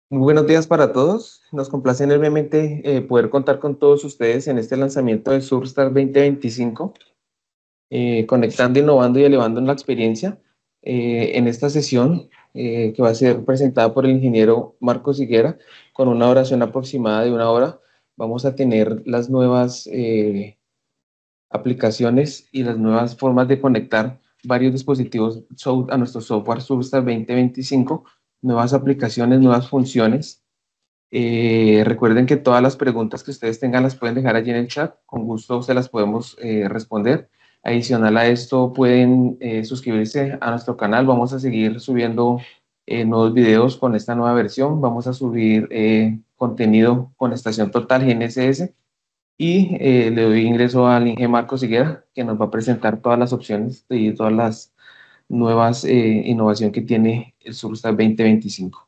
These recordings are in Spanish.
Muy buenos días para todos. Nos complace enormemente poder contar con todos ustedes en este lanzamiento de Surstar 2025, conectando, innovando y elevando la experiencia. En esta sesión, que va a ser presentada por el ingeniero Marcos Higuera, con una duración aproximada de 1 hora, vamos a tener las nuevas aplicaciones y las nuevas formas de conectar varios dispositivos a nuestro software Surstar 2025, nuevas aplicaciones, nuevas funciones. Recuerden que todas las preguntas que ustedes tengan las pueden dejar allí en el chat. Con gusto se las podemos responder. Adicional a esto, pueden suscribirse a nuestro canal. Vamos a seguir subiendo nuevos videos con esta nueva versión. Vamos a subir contenido con Estación Total GNSS. Y le doy ingreso al Inge Marcos Higuera, que nos va a presentar todas las opciones y todas las nuevas innovación que tiene el Surstar 2025.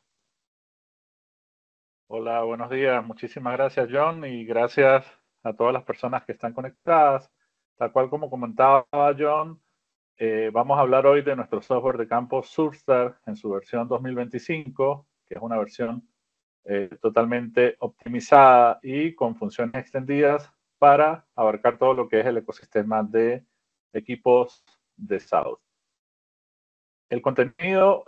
Hola, buenos días. Muchísimas gracias, John, y gracias a todas las personas que están conectadas. Tal cual como comentaba John, vamos a hablar hoy de nuestro software de campo Surstar en su versión 2025, que es una versión totalmente optimizada y con funciones extendidas para abarcar todo lo que es el ecosistema de equipos de SAUD. El contenido,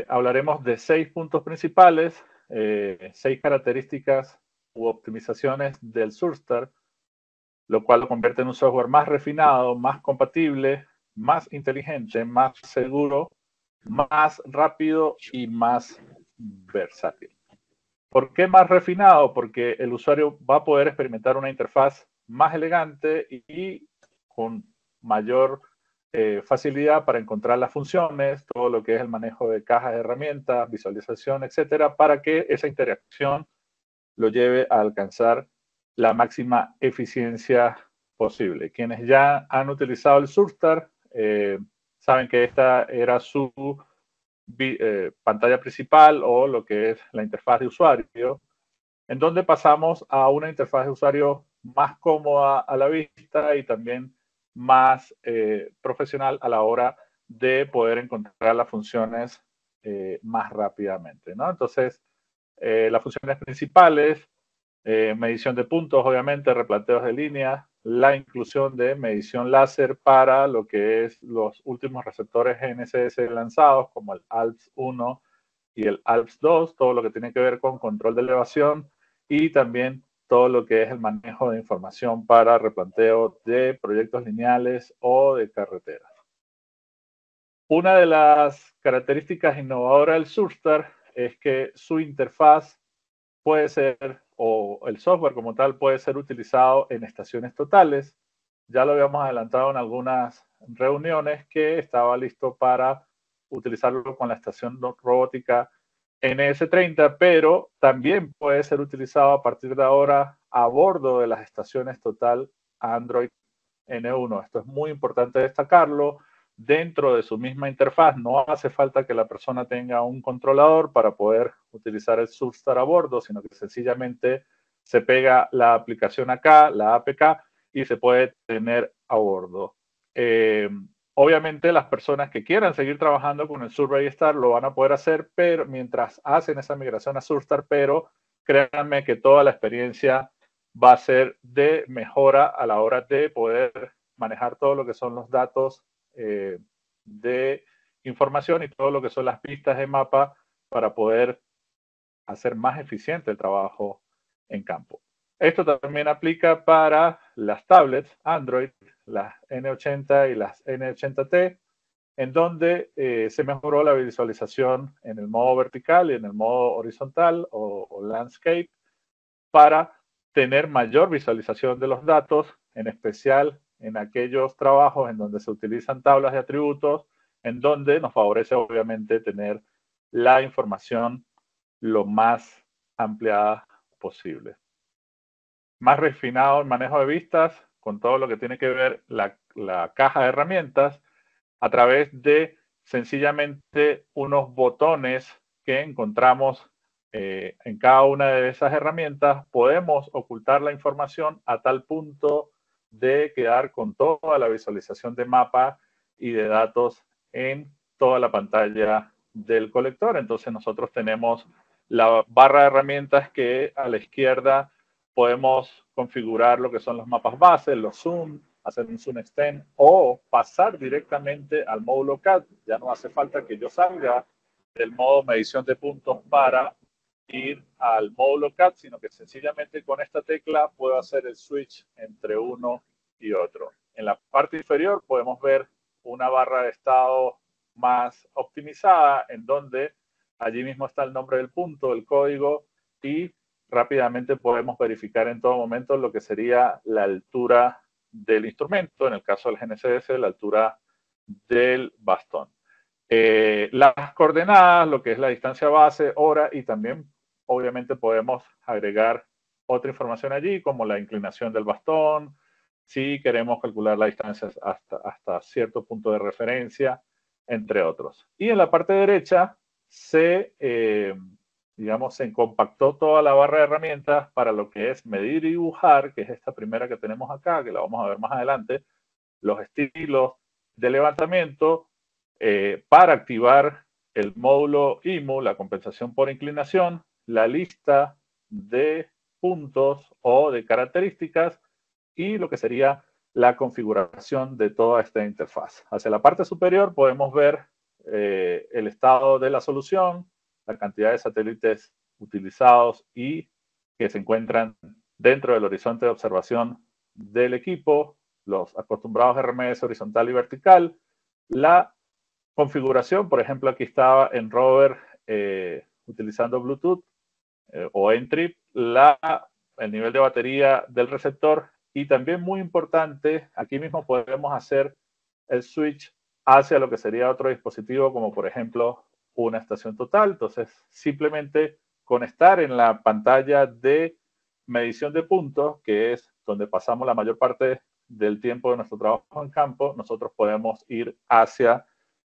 hablaremos de 6 puntos principales, 6 características u optimizaciones del Surstar, lo cual lo convierte en un software más refinado, más compatible, más inteligente, más seguro, más rápido y más versátil. ¿Por qué más refinado? Porque el usuario va a poder experimentar una interfaz más elegante y con mayor facilidad para encontrar las funciones, todo lo que es el manejo de cajas de herramientas, visualización, etcétera, para que esa interacción lo lleve a alcanzar la máxima eficiencia posible. Quienes ya han utilizado el Surstar saben que esta era su pantalla principal o lo que es la interfaz de usuario, en donde pasamos a una interfaz de usuario más cómoda a la vista y también más profesional a la hora de poder encontrar las funciones más rápidamente, ¿no? Entonces, las funciones principales, medición de puntos, obviamente, replanteos de líneas, la inclusión de medición láser para lo que es los últimos receptores GNSS lanzados, como el ALPS 1 y el ALPS 2, todo lo que tiene que ver con control de elevación y también todo lo que es el manejo de información para replanteo de proyectos lineales o de carreteras. Una de las características innovadoras del Surstar es que su interfaz puede ser, o el software como tal, puede ser utilizado en estaciones totales. Ya lo habíamos adelantado en algunas reuniones que estaba listo para utilizarlo con la estación robótica NS30, pero también puede ser utilizado a partir de ahora a bordo de las estaciones total Android N1. Esto es muy importante destacarlo. Dentro de su misma interfaz no hace falta que la persona tenga un controlador para poder utilizar el Substar a bordo, sino que sencillamente se pega la aplicación acá, la APK, y se puede tener a bordo. Obviamente las personas que quieran seguir trabajando con el Survey Star lo van a poder hacer, pero mientras hacen esa migración a Surstar, pero créanme que toda la experiencia va a ser de mejora a la hora de poder manejar todo lo que son los datos de información y todo lo que son las pistas de mapa para poder hacer más eficiente el trabajo en campo. Esto también aplica para las tablets Android, las N80 y las N80T, en donde se mejoró la visualización en el modo vertical y en el modo horizontal o landscape para tener mayor visualización de los datos, en especial en aquellos trabajos en donde se utilizan tablas de atributos, en donde nos favorece obviamente tener la información lo más ampliada posible. Más refinado el manejo de vistas, con todo lo que tiene que ver la caja de herramientas, a través de sencillamente unos botones que encontramos en cada una de esas herramientas, podemos ocultar la información a tal punto de quedar con toda la visualización de mapa y de datos en toda la pantalla del colector. Entonces nosotros tenemos la barra de herramientas que a la izquierda podemos configurar lo que son los mapas base, los zoom, hacer un zoom extend o pasar directamente al módulo CAD. Ya no hace falta que yo salga del modo medición de puntos para ir al módulo CAD, sino que sencillamente con esta tecla puedo hacer el switch entre uno y otro. En la parte inferior podemos ver una barra de estado más optimizada en donde allí mismo está el nombre del punto, el código y rápidamente podemos verificar en todo momento lo que sería la altura del instrumento, en el caso del GNSS, la altura del bastón. Las coordenadas, lo que es la distancia base, hora y también obviamente podemos agregar otra información allí como la inclinación del bastón, si queremos calcular la distancia hasta cierto punto de referencia, entre otros. Y en la parte derecha digamos, se compactó toda la barra de herramientas para lo que es medir y dibujar, que es esta primera que tenemos acá, que la vamos a ver más adelante, los estilos de levantamiento, para activar el módulo IMU, la compensación por inclinación, la lista de puntos o de características y lo que sería la configuración de toda esta interfaz. Hacia la parte superior podemos ver el estado de la solución, la cantidad de satélites utilizados y que se encuentran dentro del horizonte de observación del equipo, los acostumbrados RMS horizontal y vertical, la configuración, por ejemplo, aquí estaba en rover utilizando Bluetooth o en trip, el nivel de batería del receptor y también muy importante, aquí mismo podemos hacer el switch hacia lo que sería otro dispositivo como por ejemplo una estación total. Entonces simplemente con estar en la pantalla de medición de puntos, que es donde pasamos la mayor parte del tiempo de nuestro trabajo en campo, nosotros podemos ir hacia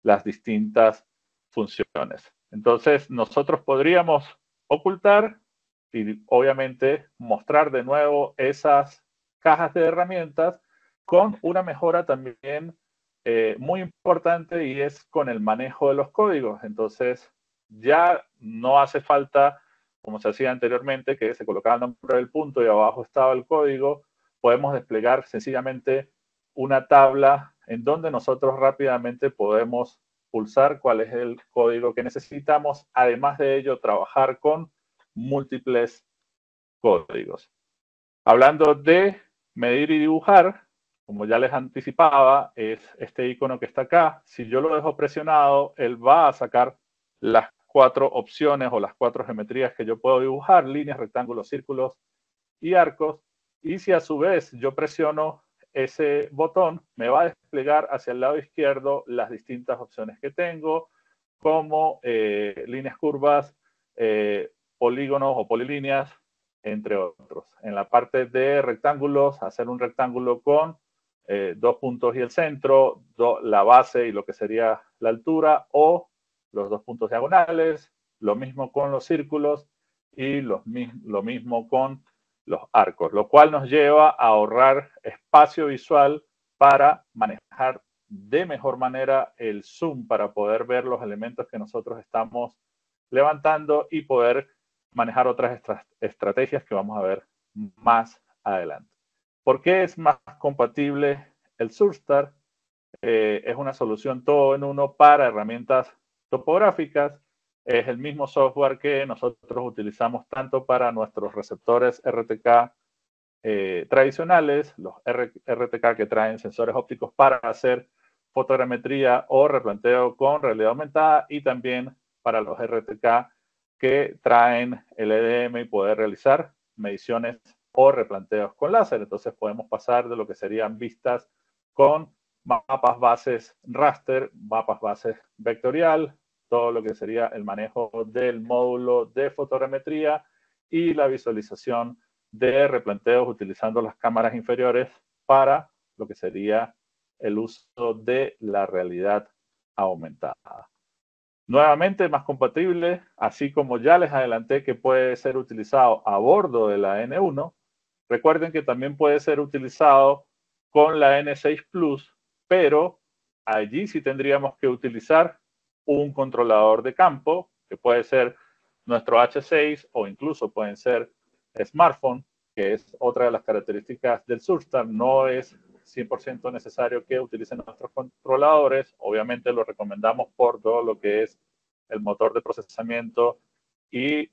las distintas funciones. Entonces, nosotros podríamos ocultar y obviamente mostrar de nuevo esas cajas de herramientas con una mejora también muy importante y es con el manejo de los códigos. Entonces, ya no hace falta, como se hacía anteriormente, que se colocaba el nombre del punto y abajo estaba el código. Podemos desplegar sencillamente una tabla en donde nosotros rápidamente podemos pulsar cuál es el código que necesitamos. Además de ello, trabajar con múltiples códigos. Hablando de medir y dibujar, como ya les anticipaba, es este icono que está acá. Si yo lo dejo presionado, él va a sacar las 4 opciones o las 4 geometrías que yo puedo dibujar, líneas, rectángulos, círculos y arcos. Y si a su vez yo presiono ese botón, me va a desplegar hacia el lado izquierdo las distintas opciones que tengo, como líneas curvas, polígonos o polilíneas, entre otros. En la parte de rectángulos, hacer un rectángulo con 2 puntos y el centro, la base y lo que sería la altura, o los 2 puntos diagonales, lo mismo con los círculos y lo mismo con los arcos, lo cual nos lleva a ahorrar espacio visual para manejar de mejor manera el zoom para poder ver los elementos que nosotros estamos levantando y poder manejar otras estrategias que vamos a ver más adelante. ¿Por qué es más compatible el Surstar? Es una solución todo en uno para herramientas topográficas. Es el mismo software que nosotros utilizamos tanto para nuestros receptores RTK tradicionales, los RTK que traen sensores ópticos para hacer fotogrametría o replanteo con realidad aumentada y también para los RTK que traen el EDM y poder realizar mediciones o replanteos con láser. Entonces podemos pasar de lo que serían vistas con mapas bases raster, mapas bases vectorial, todo lo que sería el manejo del módulo de fotogrametría y la visualización de replanteos utilizando las cámaras inferiores para lo que sería el uso de la realidad aumentada. Nuevamente más compatible, así como ya les adelanté que puede ser utilizado a bordo de la N1, recuerden que también puede ser utilizado con la N6 Plus, pero allí sí tendríamos que utilizar un controlador de campo, que puede ser nuestro H6 o incluso pueden ser smartphone, que es otra de las características del Surfstar. No es 100% necesario que utilicen nuestros controladores. Obviamente lo recomendamos por todo lo que es el motor de procesamiento y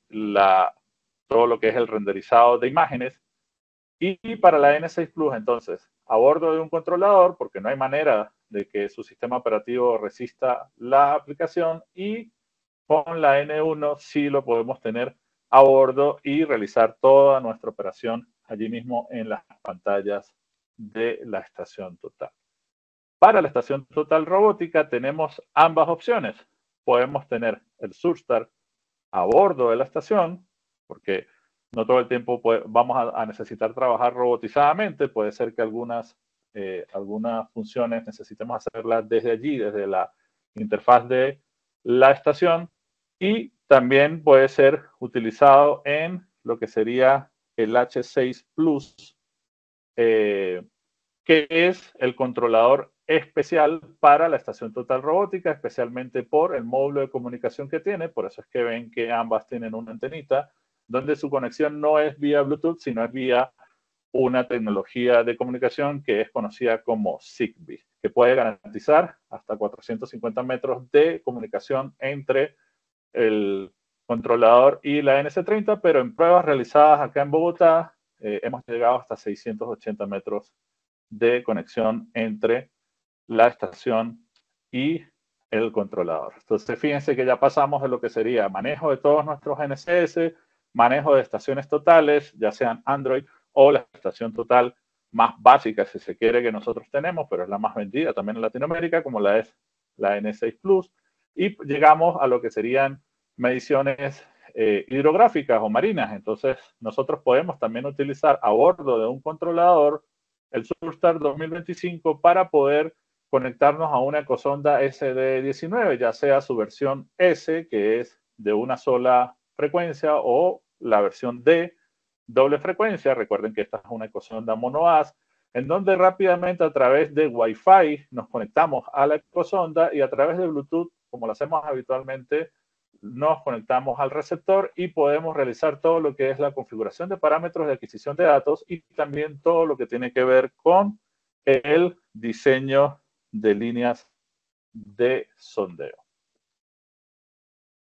todo lo que es el renderizado de imágenes. Y para la N6 Plus, entonces, a bordo de un controlador, porque no hay manera de que su sistema operativo resista la aplicación, y con la N1 sí lo podemos tener a bordo y realizar toda nuestra operación allí mismo en las pantallas de la estación total. Para la estación total robótica tenemos ambas opciones. Podemos tener el Surfstar a bordo de la estación, porque no todo el tiempo vamos a necesitar trabajar robotizadamente. Puede ser que algunas funciones necesitemos hacerlas desde allí, desde la interfaz de la estación, y también puede ser utilizado en lo que sería el H6 Plus, que es el controlador especial para la estación total robótica, especialmente por el módulo de comunicación que tiene. Por eso es que ven que ambas tienen una antenita, donde su conexión no es vía Bluetooth, sino es vía una tecnología de comunicación que es conocida como Zigbee, que puede garantizar hasta 450 metros de comunicación entre el controlador y la NC30, pero en pruebas realizadas acá en Bogotá hemos llegado hasta 680 metros de conexión entre la estación y el controlador. Entonces, fíjense que ya pasamos de lo que sería manejo de todos nuestros NCS, manejo de estaciones totales, ya sean Android o la estación total más básica, si se quiere, que nosotros tenemos, pero es la más vendida también en Latinoamérica, como la es la N6 Plus. Y llegamos a lo que serían mediciones hidrográficas o marinas. Entonces, nosotros podemos también utilizar a bordo de un controlador el Surfstar 2025 para poder conectarnos a una ecosonda SD19, ya sea su versión S, que es de una sola frecuencia, o la versión D, doble frecuencia. Recuerden que esta es una ecosonda monoas, en donde rápidamente a través de Wi-Fi nos conectamos a la ecosonda y a través de Bluetooth, como lo hacemos habitualmente, nos conectamos al receptor y podemos realizar todo lo que es la configuración de parámetros de adquisición de datos y también todo lo que tiene que ver con el diseño de líneas de sondeo.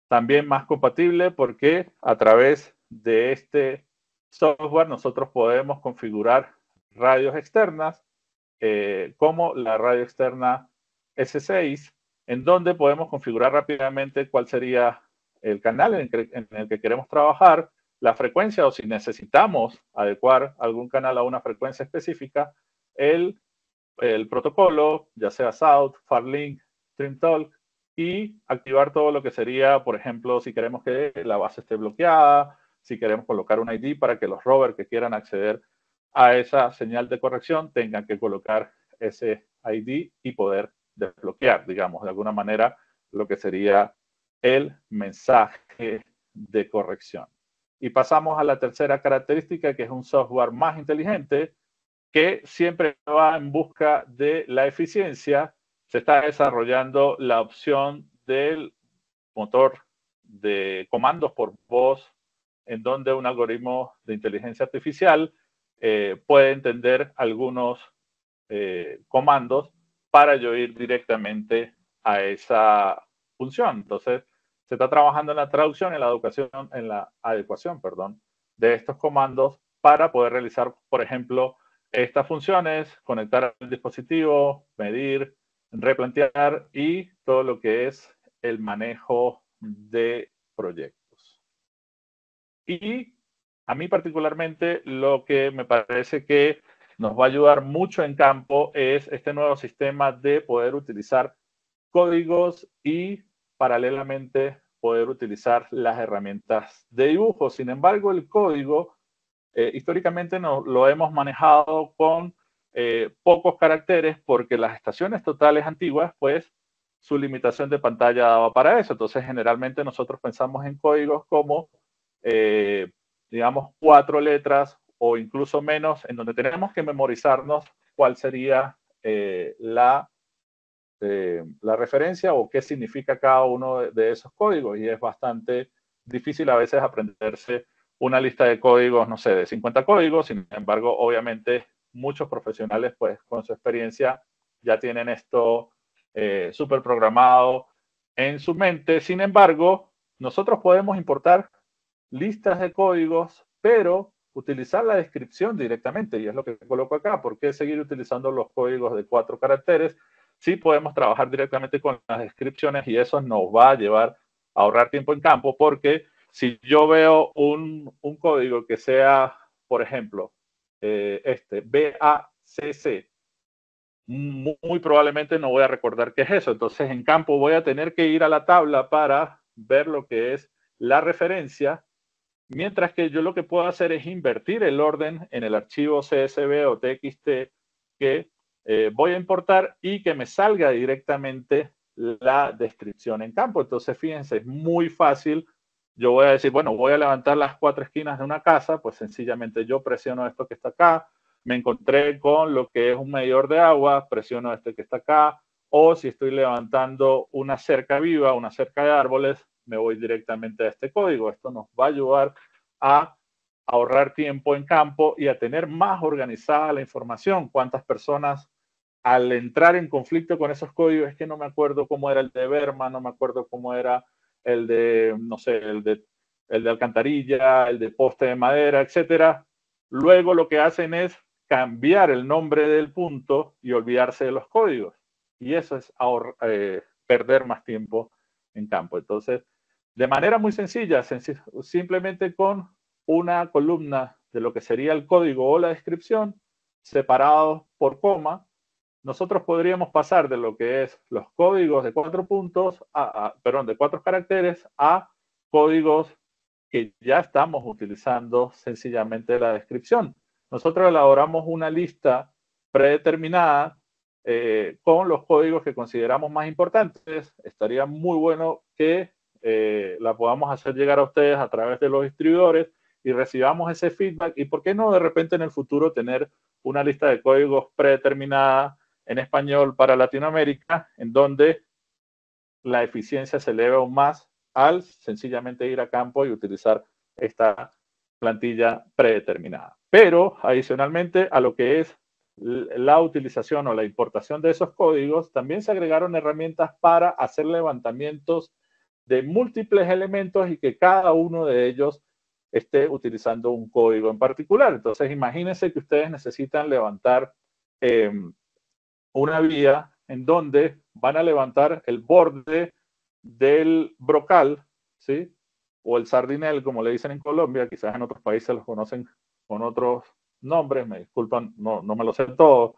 También más compatible porque a través de este software nosotros podemos configurar radios externas, como la radio externa S6, en donde podemos configurar rápidamente cuál sería el canal en el que queremos trabajar, la frecuencia, o si necesitamos adecuar algún canal a una frecuencia específica, el protocolo, ya sea South, Farlink, StreamTalk, y activar todo lo que sería, por ejemplo, si queremos que la base esté bloqueada, si queremos colocar un ID para que los rovers que quieran acceder a esa señal de corrección tengan que colocar ese ID y poder desbloquear, digamos, de alguna manera, lo que sería el mensaje de corrección. Y pasamos a la tercera característica, que es un software más inteligente, que siempre va en busca de la eficiencia. Se está desarrollando la opción del motor de comandos por voz, en donde un algoritmo de inteligencia artificial puede entender algunos comandos para yo ir directamente a esa función. Entonces, se está trabajando en la traducción, en la adecuación, perdón, de estos comandos para poder realizar, por ejemplo, estas funciones: conectar al dispositivo, medir, replantear y todo lo que es el manejo de proyectos. Y a mí particularmente lo que me parece que nos va a ayudar mucho en campo es este nuevo sistema de poder utilizar códigos y paralelamente poder utilizar las herramientas de dibujo. Sin embargo, el código históricamente lo hemos manejado con pocos caracteres, porque las estaciones totales antiguas, pues su limitación de pantalla daba para eso. Entonces, generalmente nosotros pensamos en códigos como, digamos, 4 letras o incluso menos, en donde tenemos que memorizarnos cuál sería la referencia o qué significa cada uno de esos códigos, y es bastante difícil a veces aprenderse una lista de códigos, no sé, de 50 códigos. Sin embargo, obviamente, muchos profesionales, pues, con su experiencia, ya tienen esto súper programado en su mente. Sin embargo, nosotros podemos importar listas de códigos, pero utilizar la descripción directamente, y es lo que coloco acá. ¿Por qué seguir utilizando los códigos de 4 caracteres? Sí podemos trabajar directamente con las descripciones y eso nos va a llevar a ahorrar tiempo en campo, porque si yo veo un código que sea, por ejemplo, BACC, muy probablemente no voy a recordar qué es eso. Entonces, en campo voy a tener que ir a la tabla para ver lo que es la referencia, mientras que yo lo que puedo hacer es invertir el orden en el archivo CSV o TXT que voy a importar y que me salga directamente la descripción en campo. Entonces, fíjense, es muy fácil. Yo voy a decir, bueno, voy a levantar las 4 esquinas de una casa, pues sencillamente yo presiono esto que está acá, me encontré con lo que es un medidor de agua, presiono este que está acá, o si estoy levantando una cerca viva, una cerca de árboles, me voy directamente a este código. Esto nos va a ayudar a ahorrar tiempo en campo y a tener más organizada la información. ¿Cuántas personas al entrar en conflicto con esos códigos? Es que no me acuerdo cómo era el de Berman, no me acuerdo cómo era el de, no sé, el de alcantarilla, el de poste de madera, etcétera. Luego lo que hacen es cambiar el nombre del punto y olvidarse de los códigos. Y eso es perder más tiempo en campo. Entonces, de manera muy sencilla, simplemente con una columna de lo que sería el código o la descripción, separados por coma, nosotros podríamos pasar de lo que es los códigos de 4 puntos, de 4 caracteres, a códigos que ya estamos utilizando sencillamente la descripción. Nosotros elaboramos una lista predeterminada con los códigos que consideramos más importantes. Estaría muy bueno que la podamos hacer llegar a ustedes a través de los distribuidores y recibamos ese feedback. Y por qué no de repente en el futuro tener una lista de códigos predeterminada en español para Latinoamérica, en donde la eficiencia se eleva aún más al sencillamente ir a campo y utilizar esta plantilla predeterminada. Pero adicionalmente a lo que es la utilización o la importación de esos códigos, también se agregaron herramientas para hacer levantamientos de múltiples elementos y que cada uno de ellos esté utilizando un código en particular. Entonces, imagínense que ustedes necesitan levantar una vía en donde van a levantar el borde del brocal, ¿sí? O el sardinel, como le dicen en Colombia, quizás en otros países los conocen con otros nombres, me disculpan, no me lo sé todo,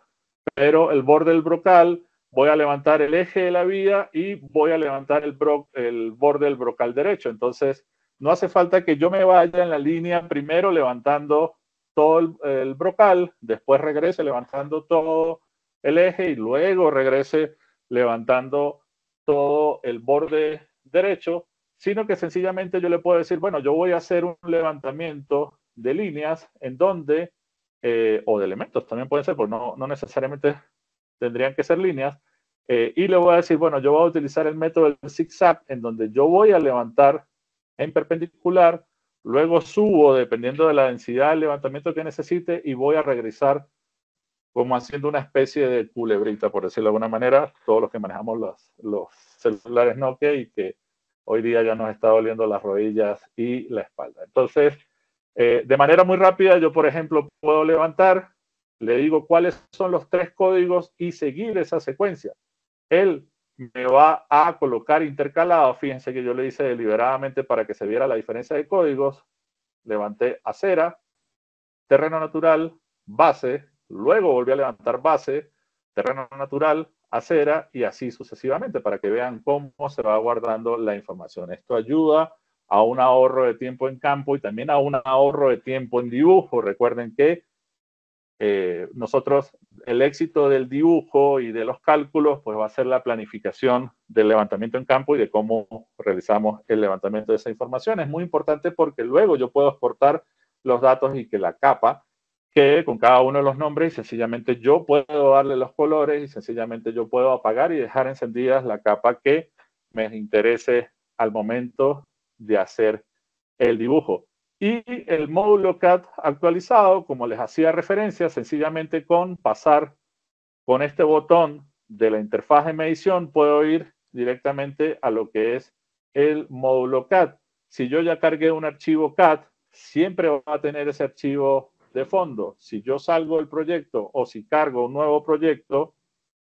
pero el borde del brocal, voy a levantar el eje de la vía y voy a levantar el borde del brocal derecho. Entonces, no hace falta que yo me vaya en la línea primero levantando todo el brocal, después regrese levantando todo el eje y luego regrese levantando todo el borde derecho, sino que sencillamente yo le puedo decir, bueno, yo voy a hacer un levantamiento de líneas en donde, o de elementos también pueden ser, porque no necesariamente tendrían que ser líneas, y le voy a decir, bueno, yo voy a utilizar el método del zigzag, en donde yo voy a levantar en perpendicular, luego subo dependiendo de la densidad del levantamiento que necesite y voy a regresar como haciendo una especie de culebrita, por decirlo de alguna manera, todos los que manejamos los celulares Nokia y que hoy día ya nos está doliendo las rodillas y la espalda. Entonces, de manera muy rápida, yo, por ejemplo, puedo levantar, le digo cuáles son los 3 códigos y seguir esa secuencia. Él me va a colocar intercalado, fíjense que yo le hice deliberadamente para que se viera la diferencia de códigos, levanté acera, terreno natural, base, luego volví a levantar base, terreno natural, acera y así sucesivamente para que vean cómo se va guardando la información. Esto ayuda a un ahorro de tiempo en campo y también a un ahorro de tiempo en dibujo. Recuerden que nosotros, el éxito del dibujo y de los cálculos, pues va a ser la planificación del levantamiento en campo y de cómo realizamos el levantamiento de esa información. Es muy importante porque luego yo puedo exportar los datos y que la capa quede con cada uno de los nombres y sencillamente yo puedo darle los colores y sencillamente yo puedo apagar y dejar encendidas la capa que me interese al momento de hacer el dibujo. Y el módulo CAD actualizado, como les hacía referencia, sencillamente con pasar con este botón de la interfaz de medición, puedo ir directamente a lo que es el módulo CAD. Si yo ya cargué un archivo CAD, siempre va a tener ese archivo de fondo. Si yo salgo del proyecto o si cargo un nuevo proyecto,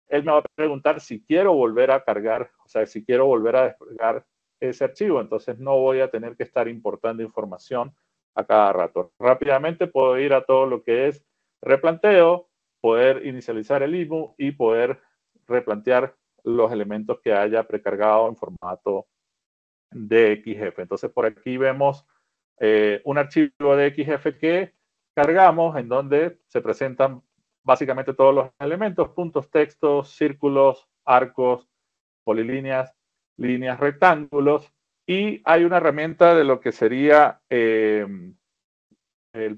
él me va a preguntar si quiero volver a cargar, o sea, si quiero volver a descargar ese archivo. Entonces no voy a tener que estar importando información a cada rato. Rápidamente puedo ir a todo lo que es replanteo, poder inicializar el IMU y poder replantear los elementos que haya precargado en formato DXF. Entonces por aquí vemos un archivo de XF que cargamos en donde se presentan básicamente todos los elementos, puntos, textos, círculos, arcos, polilíneas, líneas, rectángulos, y hay una herramienta de lo que sería el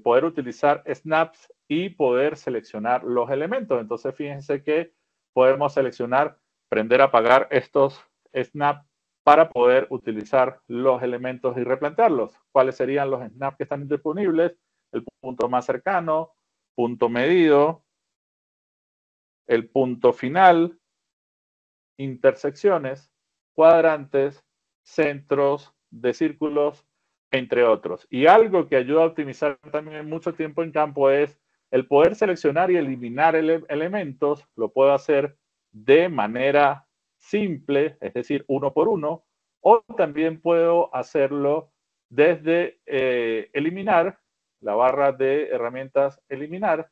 poder utilizar snaps y poder seleccionar los elementos. Entonces fíjense que podemos seleccionar, prender, apagar estos snaps para poder utilizar los elementos y replantearlos. ¿Cuáles serían los snaps que están disponibles? El punto más cercano, punto medido, el punto final, intersecciones, cuadrantes, centros de círculos, entre otros. Y algo que ayuda a optimizar también mucho tiempo en campo es el poder seleccionar y eliminar elementos. Lo puedo hacer de manera simple, es decir, uno por uno, o también puedo hacerlo desde eliminar, la barra de herramientas eliminar,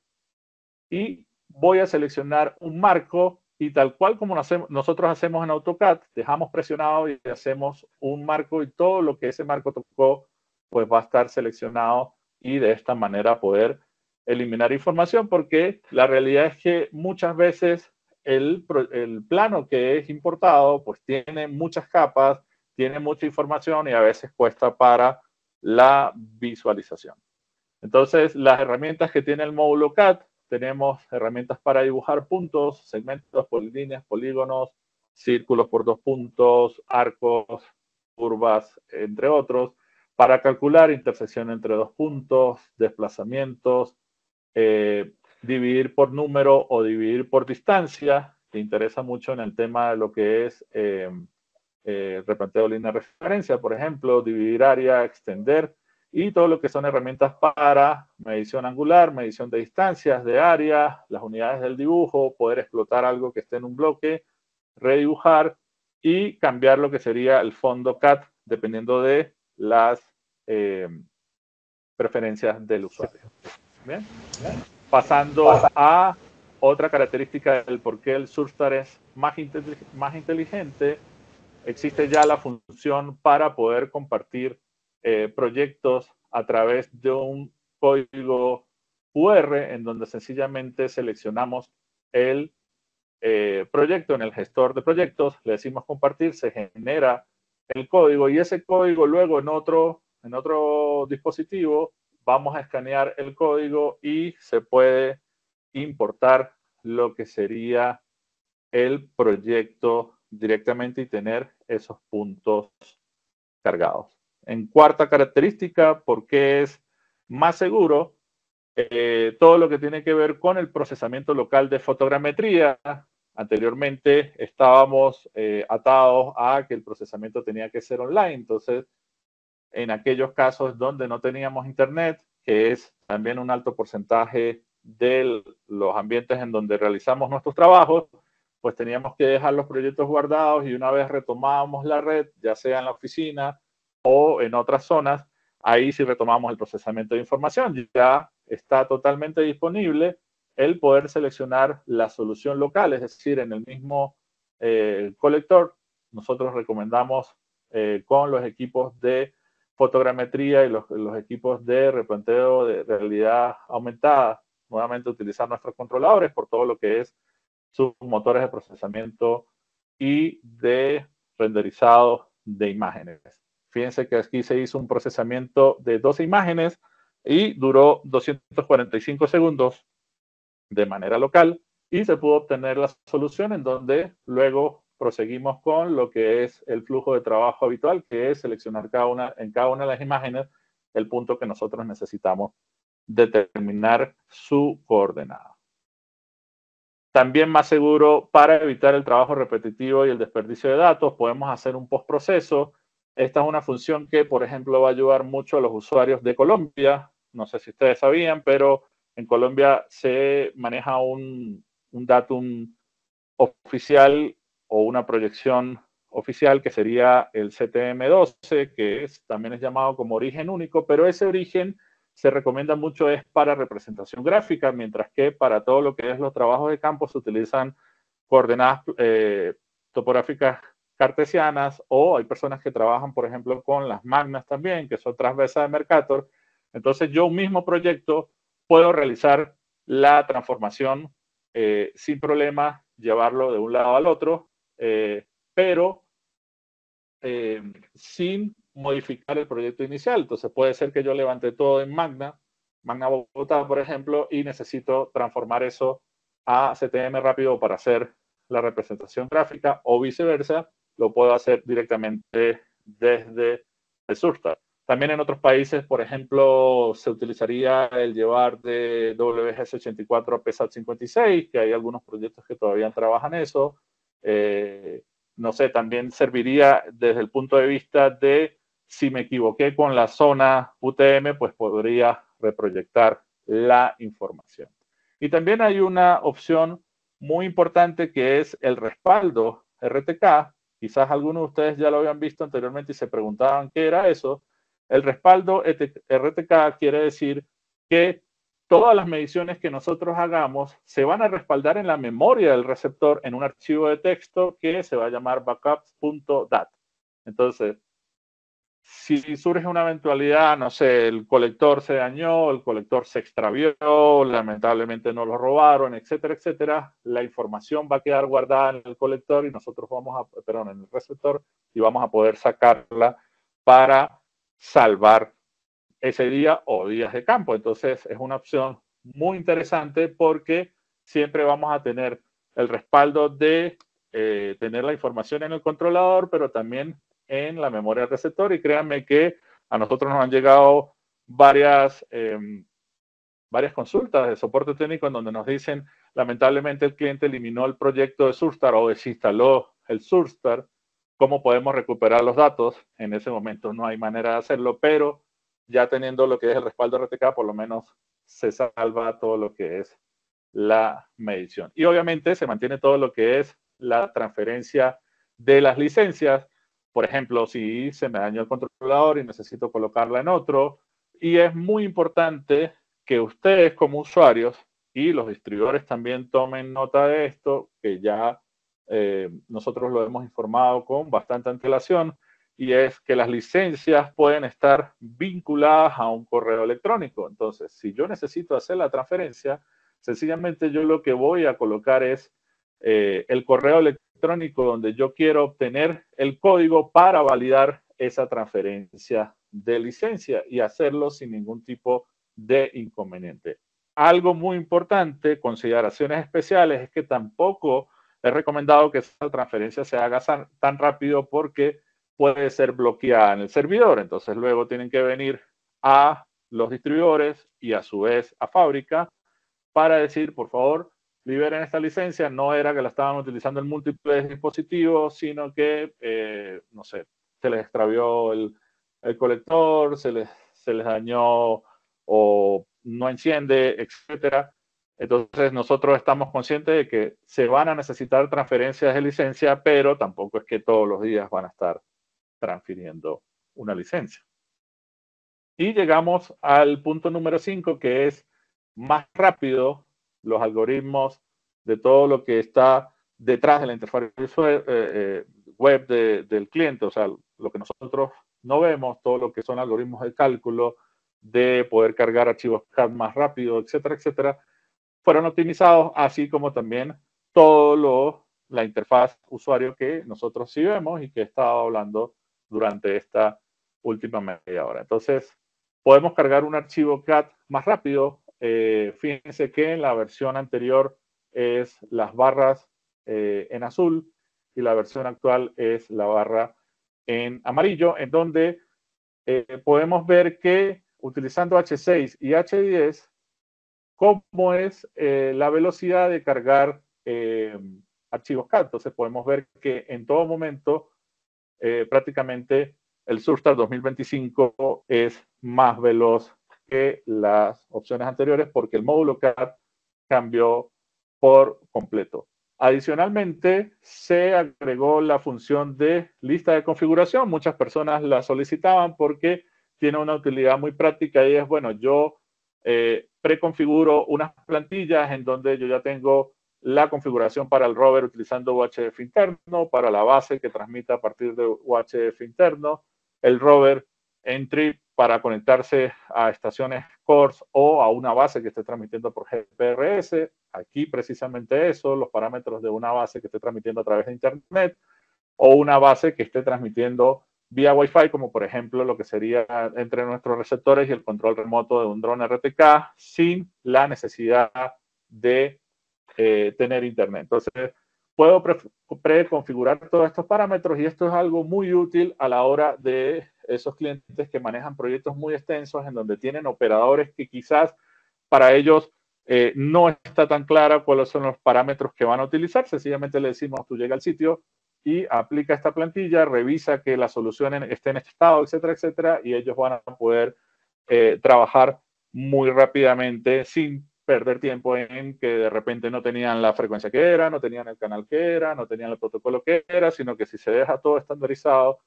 y voy a seleccionar un marco y tal cual como nosotros hacemos en AutoCAD, dejamos presionado y hacemos un marco y todo lo que ese marco tocó pues va a estar seleccionado y de esta manera poder eliminar información, porque la realidad es que muchas veces el plano que es importado pues tiene muchas capas, tiene mucha información y a veces cuesta para la visualización. Entonces, las herramientas que tiene el módulo CAD, tenemos herramientas para dibujar puntos, segmentos, polilíneas, polígonos, círculos por 2 puntos, arcos, curvas, entre otros, para calcular intersección entre 2 puntos, desplazamientos, dividir por número o dividir por distancia, que interesa mucho en el tema de lo que es replanteo de línea de referencia, por ejemplo, dividir área, extender, y todo lo que son herramientas para medición angular, medición de distancias, de área, las unidades del dibujo, poder explotar algo que esté en un bloque, redibujar y cambiar lo que sería el fondo CAD dependiendo de las preferencias del usuario. Bien. Pasando a otra característica del por qué el Surfstar es más inteligente, existe ya la función para poder compartir proyectos a través de un código QR en donde sencillamente seleccionamos el proyecto en el gestor de proyectos, le decimos compartir, se genera el código y ese código luego en otro dispositivo vamos a escanear el código y se puede importar lo que sería el proyecto directamente y tener esos puntos cargados. En cuarta característica, porque es más seguro, todo lo que tiene que ver con el procesamiento local de fotogrametría. Anteriormente estábamos atados a que el procesamiento tenía que ser online, entonces en aquellos casos donde no teníamos internet, que es también un alto porcentaje de los ambientes en donde realizamos nuestros trabajos, pues teníamos que dejar los proyectos guardados y una vez retomábamos la red, ya sea en la oficina o en otras zonas, ahí sí retomamos el procesamiento de información. Ya está totalmente disponible el poder seleccionar la solución local, es decir, en el mismo colector. Nosotros recomendamos con los equipos de fotogrametría y los equipos de replanteo de realidad aumentada, nuevamente utilizar nuestros controladores por todo lo que es sus motores de procesamiento y de renderizado de imágenes. Fíjense que aquí se hizo un procesamiento de 12 imágenes y duró 245 segundos de manera local y se pudo obtener la solución en donde luego proseguimos con lo que es el flujo de trabajo habitual, que es seleccionar en cada una de las imágenes el punto que nosotros necesitamos determinar su coordenada. También más seguro, para evitar el trabajo repetitivo y el desperdicio de datos, podemos hacer un postproceso. Esta es una función que, por ejemplo, va a ayudar mucho a los usuarios de Colombia. No sé si ustedes sabían, pero en Colombia se maneja un datum oficial o una proyección oficial que sería el CTM12, que también es llamado como origen único, pero ese origen se recomienda mucho es para representación gráfica, mientras que para todo lo que es los trabajos de campo se utilizan coordenadas topográficas cartesianas, o hay personas que trabajan, por ejemplo, con las magnas también, que son transversas de Mercator. Entonces yo un mismo proyecto puedo realizar la transformación sin problema, llevarlo de un lado al otro, pero sin modificar el proyecto inicial. Entonces puede ser que yo levante todo en Magna Bogotá, por ejemplo, y necesito transformar eso a CTM rápido para hacer la representación gráfica, o viceversa, lo puedo hacer directamente desde el Surfstar. También en otros países, por ejemplo, se utilizaría el llevar de WGS84 a PSAT56, que hay algunos proyectos que todavía trabajan eso. No sé, también serviría desde el punto de vista de si me equivoqué con la zona UTM, pues podría reproyectar la información. Y también hay una opción muy importante que es el respaldo RTK. Quizás algunos de ustedes ya lo habían visto anteriormente y se preguntaban qué era eso. El respaldo RTK quiere decir que todas las mediciones que nosotros hagamos se van a respaldar en la memoria del receptor en un archivo de texto que se va a llamar backups.dat. Entonces, si surge una eventualidad, no sé, el colector se dañó, el colector se extravió, lamentablemente no lo robaron, etcétera, etcétera, la información va a quedar guardada en el colector y nosotros en el receptor, y vamos a poder sacarla para salvar ese día o días de campo. Entonces es una opción muy interesante porque siempre vamos a tener el respaldo de tener la información en el controlador, pero también en la memoria del receptor. Y créanme que a nosotros nos han llegado varias consultas de soporte técnico en donde nos dicen, lamentablemente el cliente eliminó el proyecto de Surfstar o desinstaló el Surfstar. ¿Cómo podemos recuperar los datos? En ese momento no hay manera de hacerlo, pero ya teniendo lo que es el respaldo RTK, por lo menos se salva todo lo que es la medición. Y obviamente se mantiene todo lo que es la transferencia de las licencias. Por ejemplo, si se me dañó el controlador y necesito colocarla en otro. Y es muy importante que ustedes como usuarios y los distribuidores también tomen nota de esto, que ya nosotros lo hemos informado con bastante antelación, y es que las licencias pueden estar vinculadas a un correo electrónico. Entonces, si yo necesito hacer la transferencia, sencillamente yo lo que voy a colocar es el correo electrónico donde yo quiero obtener el código para validar esa transferencia de licencia y hacerlo sin ningún tipo de inconveniente. Algo muy importante, consideraciones especiales, es que tampoco es recomendado que esa transferencia se haga tan rápido porque puede ser bloqueada en el servidor. Entonces luego tienen que venir a los distribuidores y a su vez a fábrica para decir, por favor, liberen esta licencia. No era que la estaban utilizando en múltiples dispositivos, sino que, no sé, se les extravió el colector, se les dañó o no enciende, etcétera. Entonces nosotros estamos conscientes de que se van a necesitar transferencias de licencia, pero tampoco es que todos los días van a estar transfiriendo una licencia. Y llegamos al punto número 5, que es más rápido los algoritmos de todo lo que está detrás de la interfaz web del cliente, o sea, lo que nosotros no vemos, todo lo que son algoritmos de cálculo, de poder cargar archivos CAD más rápido, etcétera, etcétera, fueron optimizados, así como también todo la interfaz usuario que nosotros sí vemos y que he estado hablando durante esta última media hora. Entonces, podemos cargar un archivo CAD más rápido. Fíjense que en la versión anterior es las barras en azul. y la versión actual es la barra en amarillo, en donde podemos ver que utilizando H6 y H10, cómo es la velocidad de cargar archivos CAD. Entonces podemos ver que en todo momento prácticamente el Surfstar 2025 es más veloz que las opciones anteriores porque el módulo CAD cambió por completo. Adicionalmente, se agregó la función de lista de configuración. Muchas personas la solicitaban porque tiene una utilidad muy práctica y es, bueno, yo preconfiguro unas plantillas en donde yo ya tengo la configuración para el rover utilizando UHF interno, para la base que transmite a partir de UHF interno, el rover entry para conectarse a estaciones CORS o a una base que esté transmitiendo por GPRS. Aquí precisamente eso, los parámetros de una base que esté transmitiendo a través de Internet o una base que esté transmitiendo vía Wi-Fi, como por ejemplo lo que sería entre nuestros receptores y el control remoto de un drone RTK sin la necesidad de tener Internet. Entonces, puedo preconfigurar todos estos parámetros y esto es algo muy útil a la hora de esos clientes que manejan proyectos muy extensos en donde tienen operadores que quizás para ellos no está tan clara cuáles son los parámetros que van a utilizar. Sencillamente le decimos, tú llega al sitio y aplica esta plantilla, revisa que la solución esté en este estado, etcétera, etcétera, y ellos van a poder trabajar muy rápidamente sin perder tiempo en que de repente no tenían la frecuencia que era, no tenían el canal que era, no tenían el protocolo que era, sino que si se deja todo estandarizado,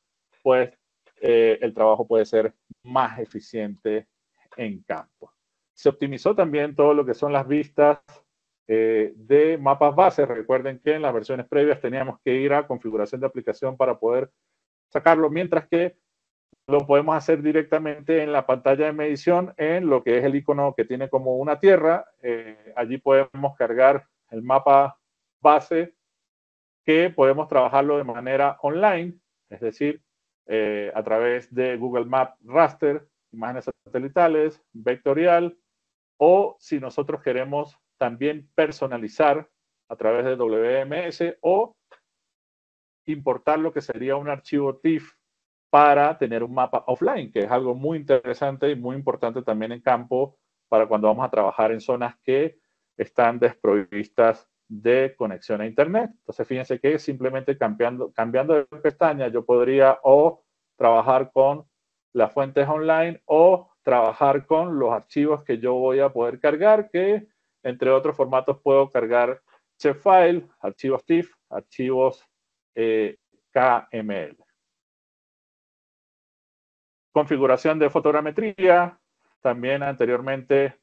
pues el trabajo puede ser más eficiente en campo. Se optimizó también todo lo que son las vistas de mapas base. Recuerden que en las versiones previas teníamos que ir a configuración de aplicación para poder sacarlo, mientras que lo podemos hacer directamente en la pantalla de medición en lo que es el icono que tiene como una tierra. Allí podemos cargar el mapa base que podemos trabajarlo de manera online, es decir, a través de Google Maps Raster, imágenes satelitales, vectorial, o si nosotros queremos también personalizar a través de WMS o importar lo que sería un archivo TIFF para tener un mapa offline, que es algo muy interesante y muy importante también en campo para cuando vamos a trabajar en zonas que están desprovistas de conexión a Internet. Entonces, fíjense que simplemente cambiando de pestaña, yo podría o trabajar con las fuentes online o trabajar con los archivos que yo voy a poder cargar, que entre otros formatos puedo cargar Shapefile, archivos TIFF, archivos KML. Configuración de fotogrametría. También anteriormente,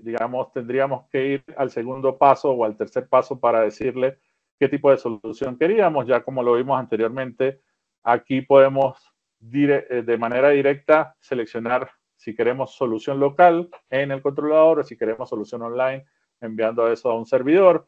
digamos, tendríamos que ir al segundo paso o al tercer paso para decirle qué tipo de solución queríamos. Ya como lo vimos anteriormente, aquí podemos de manera directa seleccionar si queremos solución local en el controlador o si queremos solución online enviando eso a un servidor.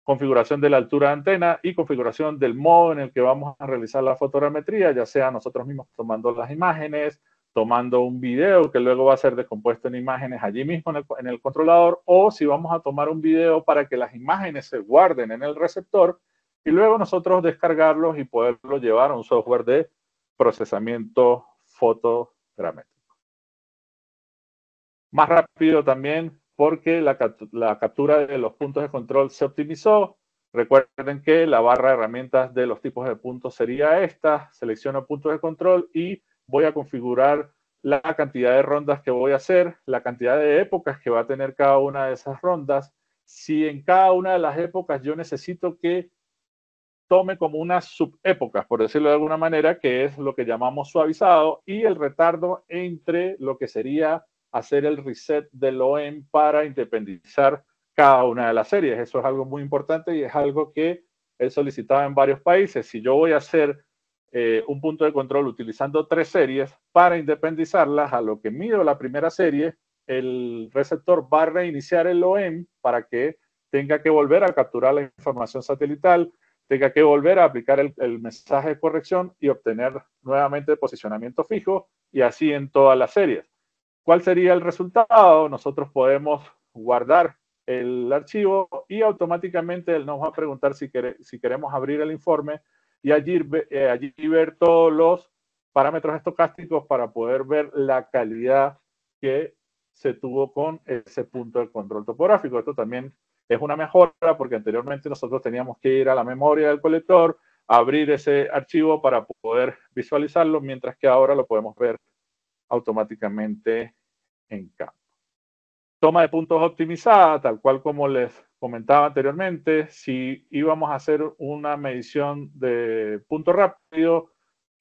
Configuración de la altura de antena y configuración del modo en el que vamos a realizar la fotogrametría, ya sea nosotros mismos tomando las imágenes, tomando un video que luego va a ser descompuesto en imágenes allí mismo en el controlador, o si vamos a tomar un video para que las imágenes se guarden en el receptor y luego nosotros descargarlos y poderlos llevar a un software de procesamiento fotogramétrico. Más rápido también porque la captura de los puntos de control se optimizó. Recuerden que la barra de herramientas de los tipos de puntos sería esta. Selecciono puntos de control y voy a configurar la cantidad de rondas que voy a hacer, la cantidad de épocas que va a tener cada una de esas rondas. Si en cada una de las épocas yo necesito que tome como unas subépocas, por decirlo de alguna manera, que es lo que llamamos suavizado, y el retardo entre lo que sería hacer el reset del OEM para independizar cada una de las series. Eso es algo muy importante y es algo que he solicitado en varios países. Si yo voy a hacer un punto de control utilizando 3 series para independizarlas, a lo que mido la primera serie, el receptor va a reiniciar el OEM para que tenga que volver a capturar la información satelital, tenga que volver a aplicar el mensaje de corrección y obtener nuevamente posicionamiento fijo, y así en todas las series. ¿Cuál sería el resultado? Nosotros podemos guardar el archivo y automáticamente él nos va a preguntar si queremos abrir el informe y allí ver todos los parámetros estocásticos para poder ver la calidad que se tuvo con ese punto de control topográfico. Esto también es una mejora porque anteriormente nosotros teníamos que ir a la memoria del colector, abrir ese archivo para poder visualizarlo, mientras que ahora lo podemos ver automáticamente en campo. Toma de puntos optimizada, tal cual como les comentaba anteriormente. Si íbamos a hacer una medición de punto rápido,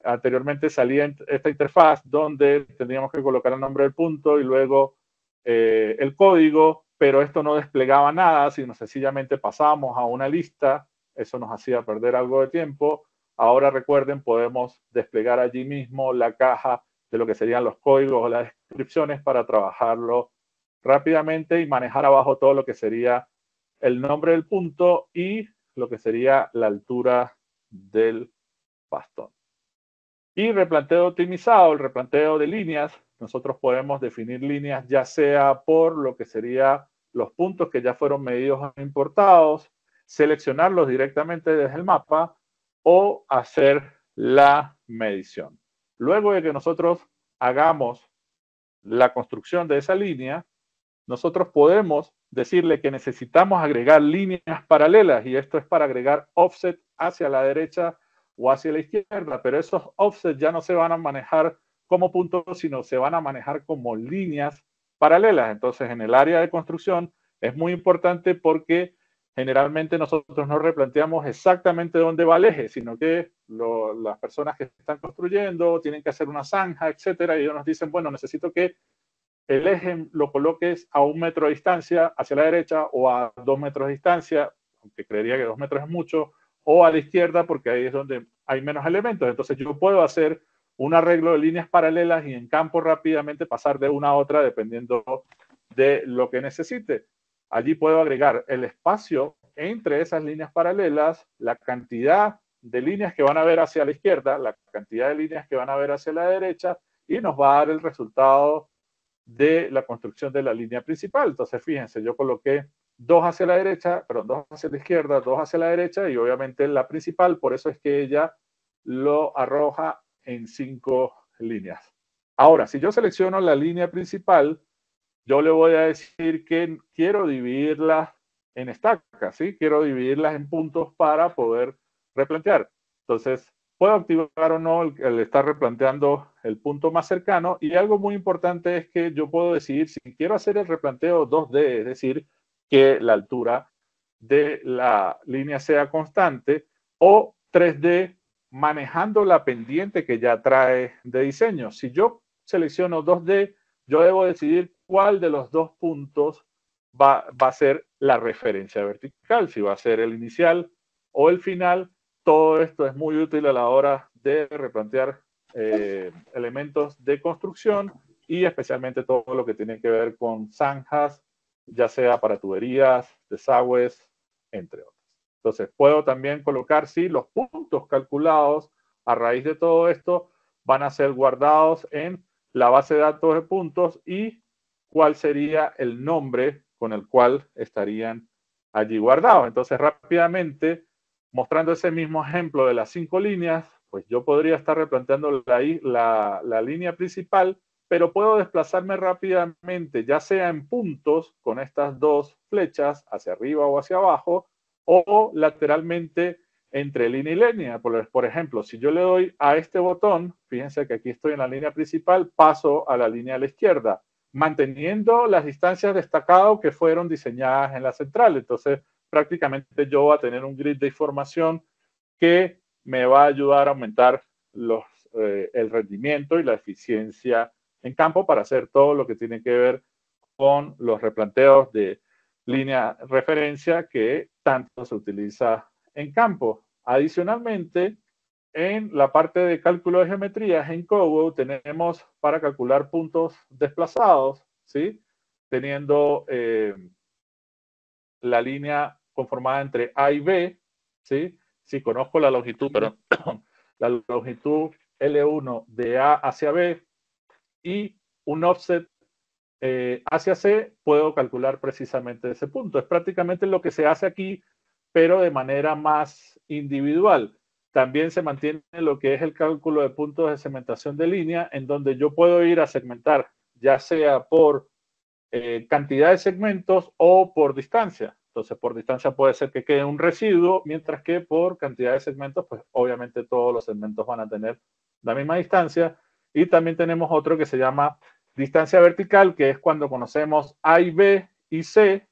anteriormente salía esta interfaz donde tendríamos que colocar el nombre del punto y luego el código, pero esto no desplegaba nada, sino sencillamente pasábamos a una lista. Eso nos hacía perder algo de tiempo. Ahora recuerden, podemos desplegar allí mismo la caja de lo que serían los códigos o las descripciones para trabajarlo rápidamente y manejar abajo todo lo que sería el nombre del punto y lo que sería la altura del bastón. Y replanteo optimizado, el replanteo de líneas. Nosotros podemos definir líneas ya sea por lo que sería los puntos que ya fueron medidos e importados, seleccionarlos directamente desde el mapa o hacer la medición. Luego de que nosotros hagamos la construcción de esa línea, nosotros podemos decirle que necesitamos agregar líneas paralelas y esto es para agregar offset hacia la derecha o hacia la izquierda, pero esos offsets ya no se van a manejar como puntos, sino se van a manejar como líneas paralelas. Entonces, en el área de construcción es muy importante porque generalmente nosotros no replanteamos exactamente dónde va el eje, sino que las personas que están construyendo tienen que hacer una zanja, etcétera, y ellos nos dicen, bueno, necesito que el eje lo coloques a 1 metro de distancia hacia la derecha o a 2 metros de distancia, aunque creería que 2 metros es mucho, o a la izquierda porque ahí es donde hay menos elementos. Entonces yo puedo hacer un arreglo de líneas paralelas y en campo rápidamente pasar de una a otra dependiendo de lo que necesite. Allí puedo agregar el espacio entre esas líneas paralelas, la cantidad de líneas que van a ver hacia la izquierda, la cantidad de líneas que van a ver hacia la derecha y nos va a dar el resultado de la construcción de la línea principal. Entonces, fíjense, yo coloqué 2 hacia la derecha, perdón, 2 hacia la izquierda, 2 hacia la derecha y obviamente la principal, por eso es que ella lo arroja en 5 líneas. Ahora, si yo selecciono la línea principal, yo le voy a decir que quiero dividirlas en estacas, ¿sí? Quiero dividirlas en puntos para poder replantear. Entonces, puedo activar o no el estar replanteando el punto más cercano. Y algo muy importante es que yo puedo decidir si quiero hacer el replanteo 2D, es decir, que la altura de la línea sea constante, o 3D manejando la pendiente que ya trae de diseño. Si yo selecciono 2D, yo debo decidir cuál de los dos puntos va a ser la referencia vertical, si va a ser el inicial o el final. Todo esto es muy útil a la hora de replantear elementos de construcción y especialmente todo lo que tiene que ver con zanjas, ya sea para tuberías, desagües, entre otros. Entonces, puedo también colocar si los puntos calculados a raíz de todo esto van a ser guardados en la base de datos de puntos y cuál sería el nombre con el cual estarían allí guardados. Entonces, rápidamente, mostrando ese mismo ejemplo de las 5 líneas, pues yo podría estar replanteando la línea principal, pero puedo desplazarme rápidamente, ya sea en puntos con estas 2 flechas hacia arriba o hacia abajo, o lateralmente entre línea y línea. Por ejemplo, si yo le doy a este botón, fíjense que aquí estoy en la línea principal, paso a la línea a la izquierda, manteniendo las distancias destacadas que fueron diseñadas en la central. Entonces, prácticamente yo voy a tener un grid de información que me va a ayudar a aumentar el rendimiento y la eficiencia en campo para hacer todo lo que tiene que ver con los replanteos de línea referencia que tanto se utiliza en campo. Adicionalmente, en la parte de cálculo de geometrías en COBOL tenemos para calcular puntos desplazados, ¿sí? Teniendo la línea conformada entre A y B, ¿sí? Si conozco la longitud, perdón, la longitud L1 de A hacia B y un offset hacia C, puedo calcular precisamente ese punto. Es prácticamente lo que se hace aquí, pero de manera más individual. También se mantiene lo que es el cálculo de puntos de segmentación de línea, en donde yo puedo ir a segmentar, ya sea por cantidad de segmentos o por distancia. Entonces, por distancia puede ser que quede un residuo, mientras que por cantidad de segmentos, pues obviamente todos los segmentos van a tener la misma distancia. Y también tenemos otro que se llama distancia vertical, que es cuando conocemos A y B y C.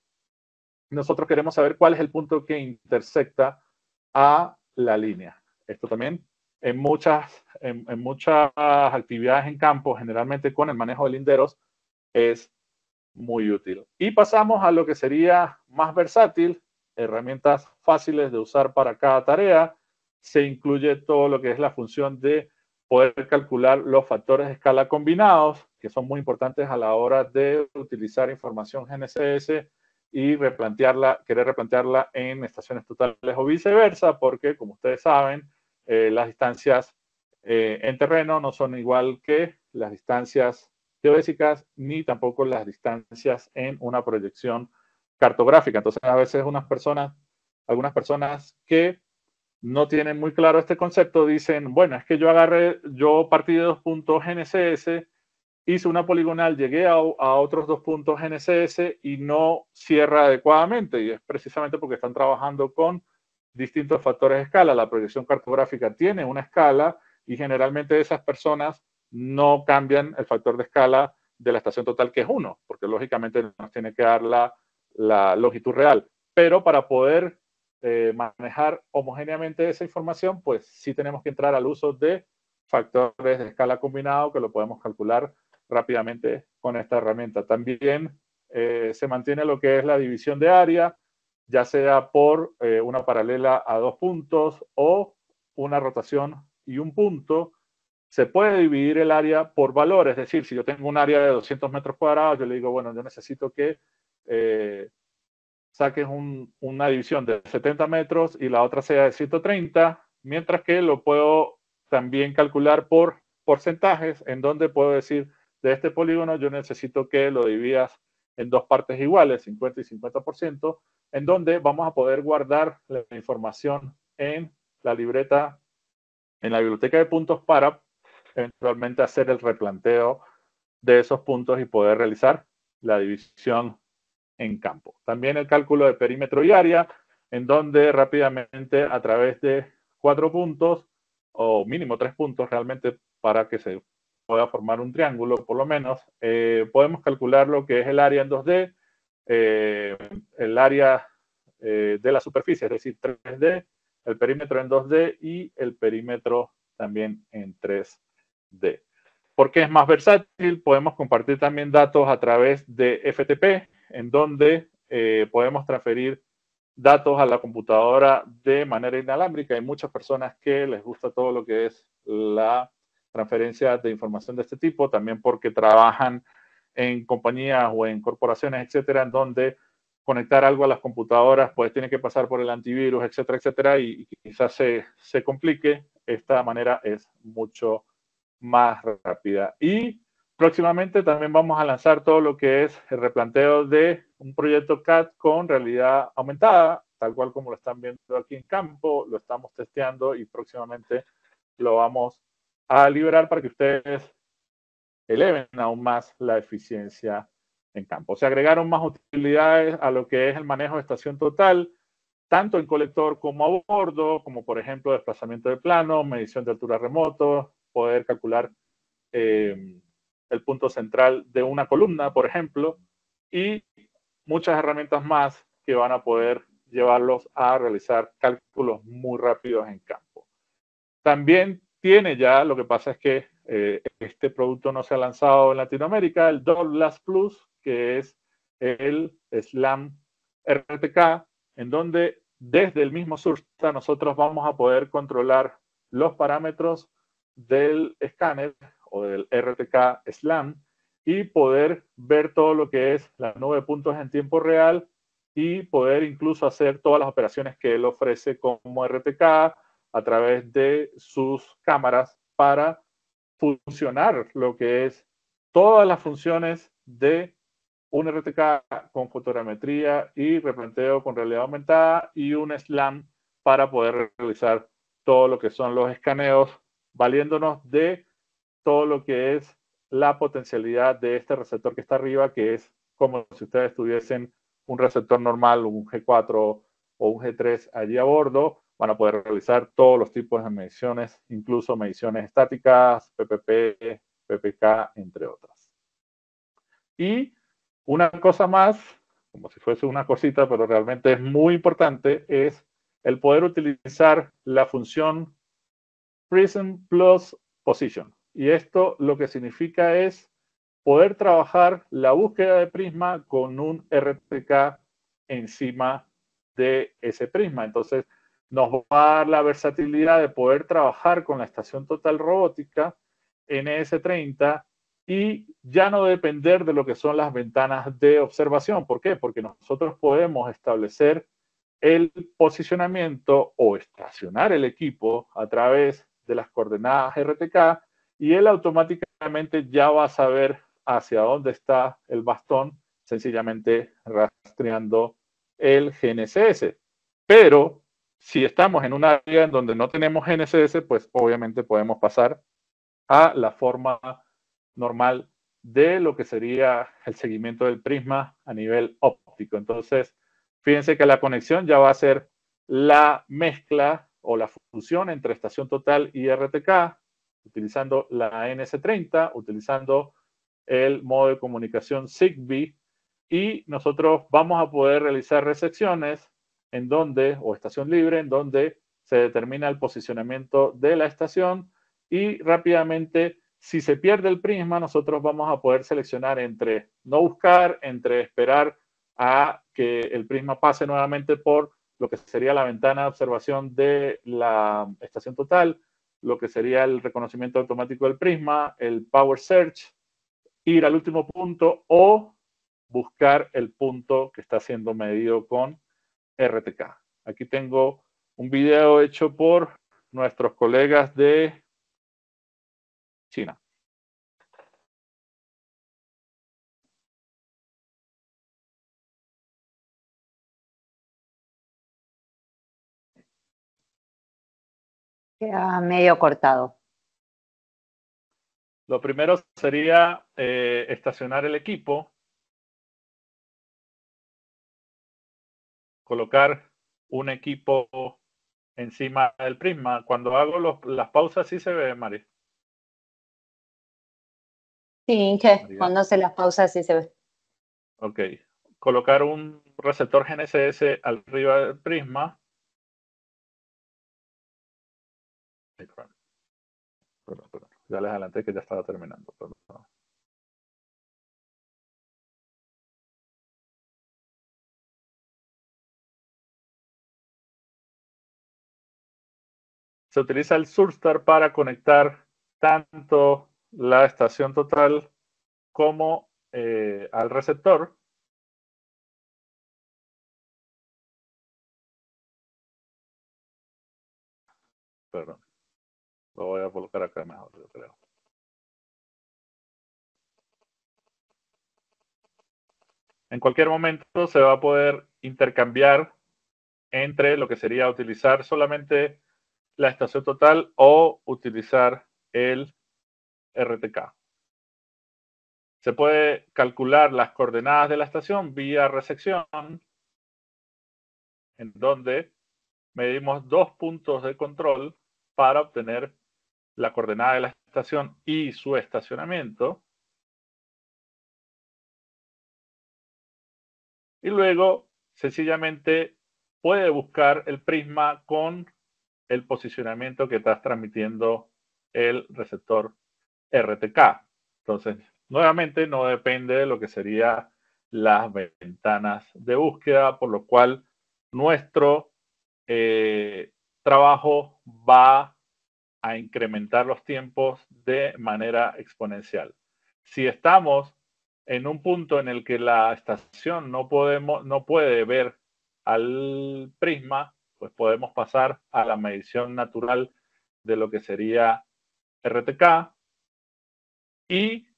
Nosotros queremos saber cuál es el punto que intersecta a la línea. Esto también en muchas actividades en campo, generalmente con el manejo de linderos, es muy útil. Y pasamos a lo que sería más versátil, herramientas fáciles de usar para cada tarea. Se incluye todo lo que es la función de poder calcular los factores de escala combinados, que son muy importantes a la hora de utilizar información GNSS y querer replantearla en estaciones totales o viceversa, porque como ustedes saben, las distancias en terreno no son igual que las distancias geodésicas ni tampoco las distancias en una proyección cartográfica. Entonces, a veces algunas personas que no tienen muy claro este concepto dicen, bueno, es que yo partí de 2 puntos GNSS, hice una poligonal, llegué a otros 2 puntos GNSS y no cierra adecuadamente. Y es precisamente porque están trabajando con distintos factores de escala. La proyección cartográfica tiene una escala y generalmente esas personas no cambian el factor de escala de la estación total, que es 1, porque lógicamente nos tiene que dar la longitud real. Pero para poder manejar homogéneamente esa información, pues sí tenemos que entrar al uso de factores de escala combinado que lo podemos calcular rápidamente con esta herramienta. También se mantiene lo que es la división de área, ya sea por una paralela a 2 puntos o una rotación y un punto. Se puede dividir el área por valor, es decir, si yo tengo un área de 200 metros cuadrados, yo le digo, bueno, yo necesito que saques una división de 70 metros y la otra sea de 130, mientras que lo puedo también calcular por porcentajes, en donde puedo decir, de este polígono yo necesito que lo dividas en 2 partes iguales, 50 y 50%, en donde vamos a poder guardar la información en la libreta, en la biblioteca de puntos para eventualmente hacer el replanteo de esos puntos y poder realizar la división en campo. También el cálculo de perímetro y área, en donde rápidamente a través de 4 puntos, o mínimo 3 puntos realmente para que se pueda formar un triángulo, por lo menos, podemos calcular lo que es el área en 2D, el área de la superficie, es decir, 3D, el perímetro en 2D y el perímetro también en 3D. Porque es más versátil, podemos compartir también datos a través de FTP, en donde podemos transferir datos a la computadora de manera inalámbrica. Hay muchas personas que les gusta todo lo que es la transferencia de información de este tipo, también porque trabajan en compañías o en corporaciones, etcétera, en donde conectar algo a las computadoras pues tiene que pasar por el antivirus, etcétera, etcétera, y quizás se complique. Esta manera es mucho más rápida. Y próximamente también vamos a lanzar todo lo que es el replanteo de un proyecto CAD con realidad aumentada, tal cual como lo están viendo aquí en campo, lo estamos testeando y próximamente lo vamos a liberar para que ustedes eleven aún más la eficiencia en campo. Se agregaron más utilidades a lo que es el manejo de estación total, tanto en colector como a bordo, como por ejemplo desplazamiento de plano, medición de altura remoto, poder calcular el punto central de una columna, por ejemplo, y muchas herramientas más que van a poder llevarlos a realizar cálculos muy rápidos en campo. También tiene ya, lo que pasa es que este producto no se ha lanzado en Latinoamérica, el Douglas Plus, que es el SLAM RTK, en donde desde el mismo Sursta nosotros vamos a poder controlar los parámetros del escáner o del RTK SLAM y poder ver todo lo que es la nube de puntos en tiempo real y poder incluso hacer todas las operaciones que él ofrece como RTK a través de sus cámaras para funcionar lo que es todas las funciones de un RTK con fotogrametría y replanteo con realidad aumentada y un SLAM para poder realizar todo lo que son los escaneos, valiéndonos de todo lo que es la potencialidad de este receptor que está arriba, que es como si ustedes tuviesen un receptor normal, un G4 o un G3 allí a bordo. Van a poder realizar todos los tipos de mediciones, incluso mediciones estáticas, PPP, PPK, entre otras. Y una cosa más, como si fuese una cosita, pero realmente es muy importante, es el poder utilizar la función Prism plus Position. Y esto lo que significa es poder trabajar la búsqueda de prisma con un RTK encima de ese prisma. Entonces, nos va a dar la versatilidad de poder trabajar con la estación total robótica NS30 y ya no depender de lo que son las ventanas de observación. ¿Por qué? Porque nosotros podemos establecer el posicionamiento o estacionar el equipo a través de las coordenadas RTK y él automáticamente ya va a saber hacia dónde está el bastón, sencillamente rastreando el GNSS. Pero si estamos en un área en donde no tenemos GNSS, pues obviamente podemos pasar a la forma normal de lo que sería el seguimiento del prisma a nivel óptico. Entonces, fíjense que la conexión ya va a ser la mezcla o la fusión entre estación total y RTK, utilizando la NS30, utilizando el modo de comunicación Zigbee, y nosotros vamos a poder realizar resecciones en donde, o estación libre, en donde se determina el posicionamiento de la estación y rápidamente, si se pierde el prisma, nosotros vamos a poder seleccionar entre no buscar, entre esperar a que el prisma pase nuevamente por lo que sería la ventana de observación de la estación total, lo que sería el reconocimiento automático del prisma, el Power Search, ir al último punto o buscar el punto que está siendo medido con RTK. Aquí tengo un video hecho por nuestros colegas de China. Queda medio cortado. Lo primero sería estacionar el equipo, colocar un equipo encima del prisma. Cuando hago las pausas, sí se ve, Mari. Sí, que cuando hace las pausas sí se ve. Ok. Colocar un receptor GNSS arriba del prisma. Perdón. Ya les adelanté que ya estaba terminando. Perdón. Se utiliza el Surstar para conectar tanto la estación total como al receptor. Perdón. Lo voy a colocar acá mejor, yo creo. En cualquier momento se va a poder intercambiar entre lo que sería utilizar solamente la estación total o utilizar el RTK. Se puede calcular las coordenadas de la estación vía resección, en donde medimos dos puntos de control para obtener la coordenada de la estación y su estacionamiento. Y luego, sencillamente, puede buscar el prisma con el posicionamiento que está transmitiendo el receptor RTK. Entonces, nuevamente, no depende de lo que serían las ventanas de búsqueda, por lo cual nuestro trabajo va a incrementar los tiempos de manera exponencial. Si estamos en un punto en el que la estación no puede ver al prisma, pues podemos pasar a la medición natural de lo que sería RTK y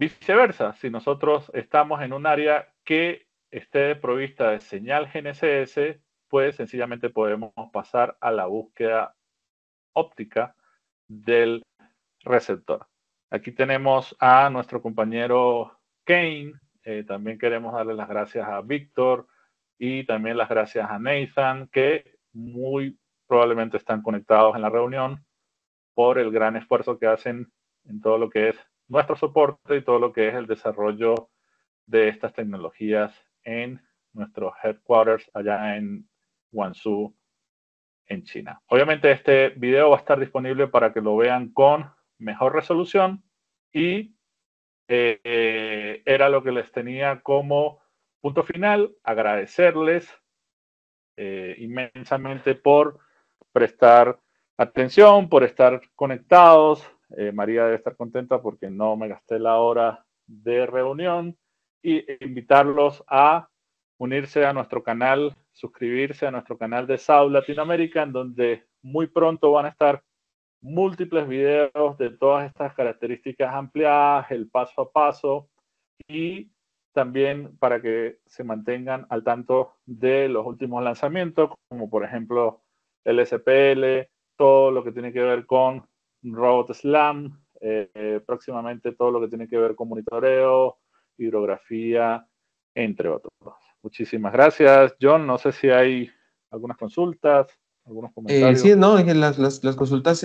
Viceversa, si nosotros estamos en un área que esté provista de señal GNSS, pues sencillamente podemos pasar a la búsqueda óptica del receptor. Aquí tenemos a nuestro compañero Kane. También queremos darle las gracias a Víctor y también las gracias a Nathan, que muy probablemente están conectados en la reunión por el gran esfuerzo que hacen en todo lo que es nuestro soporte y todo lo que es el desarrollo de estas tecnologías en nuestros headquarters allá en Guangzhou, en China. Obviamente este video va a estar disponible para que lo vean con mejor resolución y era lo que les tenía como punto final. Agradecerles inmensamente por prestar atención, por estar conectados. María debe estar contenta porque no me gasté la hora de reunión y invitarlos a unirse a nuestro canal, suscribirse a nuestro canal de SAU Latinoamérica, en donde muy pronto van a estar múltiples videos de todas estas características ampliadas, el paso a paso y también para que se mantengan al tanto de los últimos lanzamientos, como por ejemplo el SPL, todo lo que tiene que ver con Robot Slam, próximamente todo lo que tiene que ver con monitoreo, hidrografía, entre otros. Muchísimas gracias, John. No sé si hay algunas consultas, algunos comentarios. Sí, no, las consultas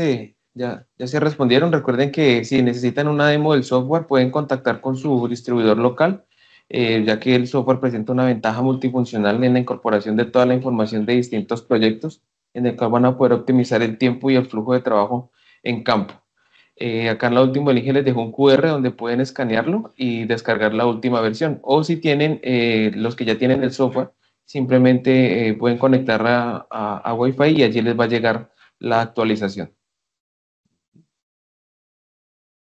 ya se respondieron. Recuerden que si necesitan una demo del software pueden contactar con su distribuidor local, ya que el software presenta una ventaja multifuncional en la incorporación de toda la información de distintos proyectos, en el cual van a poder optimizar el tiempo y el flujo de trabajo en campo. Acá en la última link les dejo un QR donde pueden escanearlo y descargar la última versión. O si tienen, los que ya tienen el software, simplemente pueden conectar a Wi-Fi y allí les va a llegar la actualización.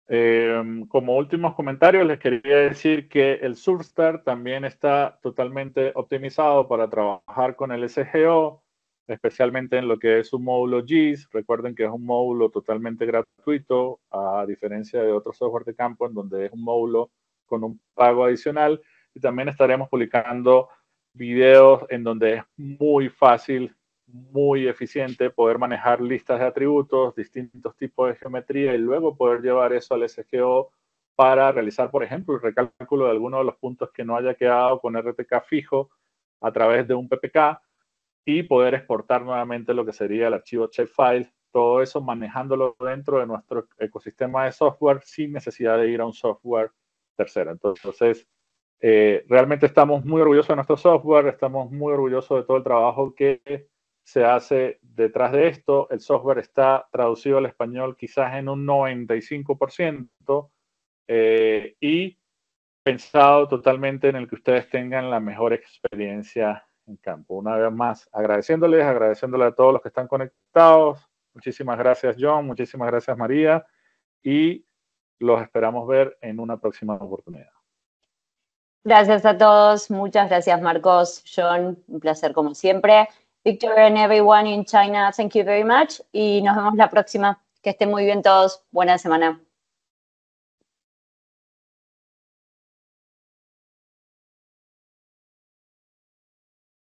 Como últimos comentarios, les quería decir que el Surfstar también está totalmente optimizado para trabajar con el SGO, especialmente en lo que es un módulo GIS. Recuerden que es un módulo totalmente gratuito, a diferencia de otros software de campo, en donde es un módulo con un pago adicional. Y también estaremos publicando videos en donde es muy fácil, muy eficiente poder manejar listas de atributos, distintos tipos de geometría y luego poder llevar eso al SGO para realizar, por ejemplo, el recálculo de alguno de los puntos que no haya quedado con RTK fijo a través de un PPK y poder exportar nuevamente lo que sería el archivo shapefile, todo eso manejándolo dentro de nuestro ecosistema de software sin necesidad de ir a un software tercero. Entonces, realmente estamos muy orgullosos de nuestro software, estamos muy orgullosos de todo el trabajo que se hace detrás de esto. El software está traducido al español quizás en un 95% y pensado totalmente en el que ustedes tengan la mejor experiencia en campo. Una vez más, agradeciéndoles a todos los que están conectados. Muchísimas gracias, John. Muchísimas gracias, María. Y los esperamos ver en una próxima oportunidad. Gracias a todos. Muchas gracias, Marcos, John. Un placer como siempre. Victor and everyone in China, thank you very much. Y nos vemos la próxima. Que estén muy bien todos. Buena semana.